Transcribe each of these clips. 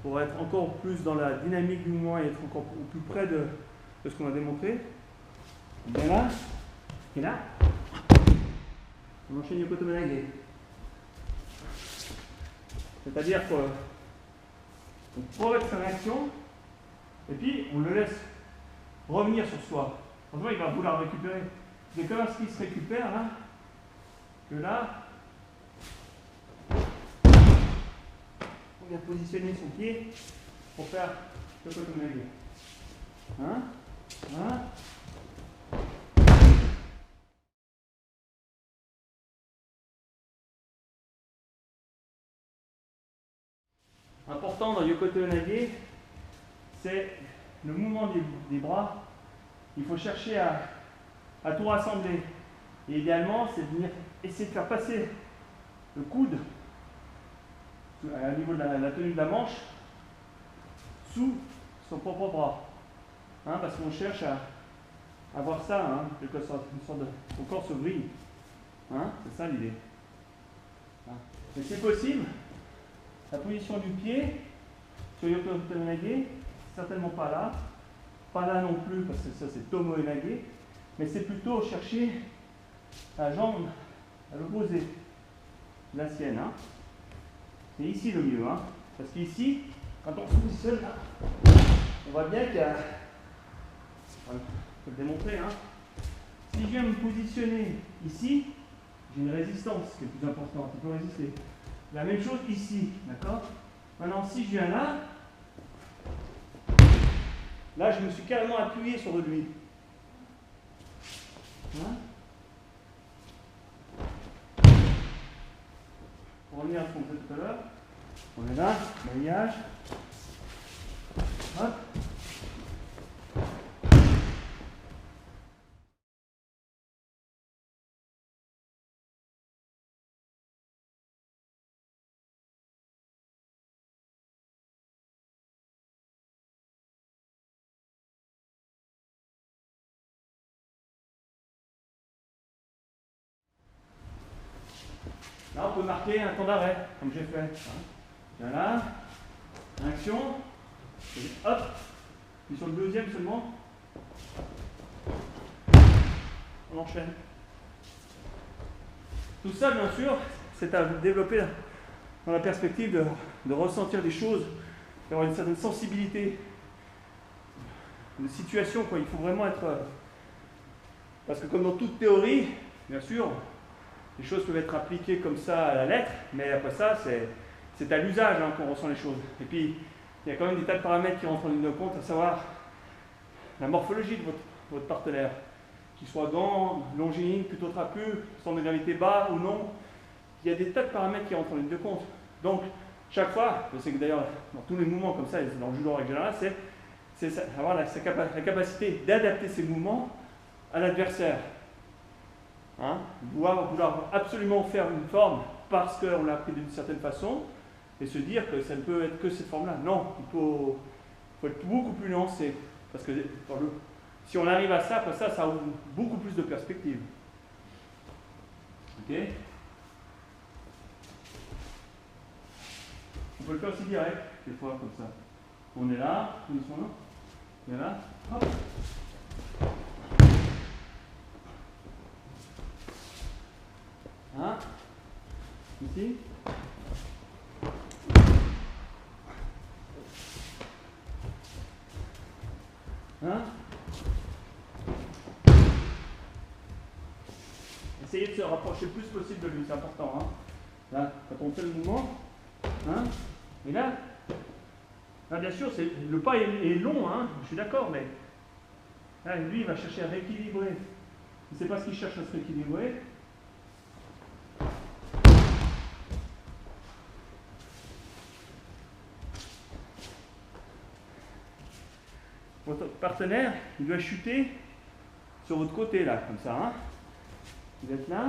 pour être encore plus dans la dynamique du mouvement et être encore plus près de ce qu'on a démontré. Bien là, et là, on enchaîne Yoko Tomoe. C'est-à-dire qu'on progresse sa réaction et puis on le laisse revenir sur soi. Franchement, il va vouloir récupérer. C'est comme ce qui se récupère là, que là, on vient positionner son pied pour faire Yoko Tomoe. Hein? Hein? Important dans Yoko Tomoe, c'est le mouvement des bras. Il faut chercher à tout rassembler. Et idéalement, c'est de venir essayer de faire passer le coude à niveau de la tenue de la manche sous son propre bras. Hein, parce qu'on cherche à avoir ça, hein, quelque sorte, une sorte de. Son corps se brille. Hein, c'est ça l'idée. Hein. Mais c'est possible. La position du pied sur Yoko Tomoe, certainement pas là. Pas là non plus, parce que ça c'est Tomoe Nage. Mais c'est plutôt chercher la jambe à l'opposé de la sienne. Hein. C'est ici le mieux. Hein. Parce qu'ici, quand on se positionne là, on voit bien qu'il y a. On peut le démontrer. Hein. Si je viens me positionner ici, j'ai une résistance qui est plus importante. Il peut résister. La même chose ici. D'accord? Maintenant, si je viens là, là je me suis carrément appuyé sur lui. Hein? Pour revenir à ce qu'on faisait tout à l'heure, on est là, maillage. Hop. Là, on peut marquer un temps d'arrêt, comme j'ai fait. Hein. Là, action, et hop, puis sur le deuxième seulement, on enchaîne. Tout ça, bien sûr, c'est à développer dans la perspective de ressentir des choses, d'avoir une certaine sensibilité de situation, quoi. Il faut vraiment être. Parce que, comme dans toute théorie, bien sûr, les choses peuvent être appliquées comme ça à la lettre, mais après ça, c'est à l'usage hein, qu'on ressent les choses. Et puis, il y a quand même des tas de paramètres qui rentrent en ligne de compte, à savoir la morphologie de votre partenaire, qu'il soit gant, longiligne, plutôt trapu, centre de gravité bas ou non. Il y a des tas de paramètres qui rentrent en ligne de compte. Donc, chaque fois, je sais que d'ailleurs, dans tous les mouvements comme ça, dans le judo en règle générale, c'est avoir la capacité d'adapter ses mouvements à l'adversaire. Hein, vouloir absolument faire une forme parce qu'on l'a appris d'une certaine façon et se dire que ça ne peut être que cette forme-là. Non, il faut être beaucoup plus nuancé parce que si on arrive à ça, après ça ouvre beaucoup plus de perspectives. Ok? On peut le faire aussi direct, des fois comme ça. On est là, position là, et là, hop. Hein? Ici. Hein? Essayez de se rapprocher le plus possible de lui, c'est important. Hein? Là, quand on fait le mouvement, hein? Et là, bien sûr, le pas est long, hein? Je suis d'accord, mais là, lui, il va chercher à rééquilibrer. Il ne sait pas ce qu'il cherche à se rééquilibrer. Votre partenaire, il doit chuter sur votre côté, là, comme ça. Hein. Vous êtes là,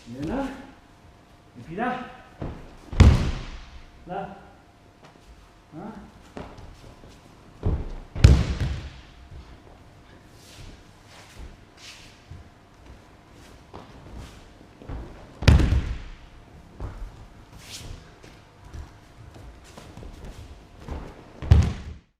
il est là, et puis là, là. Hein.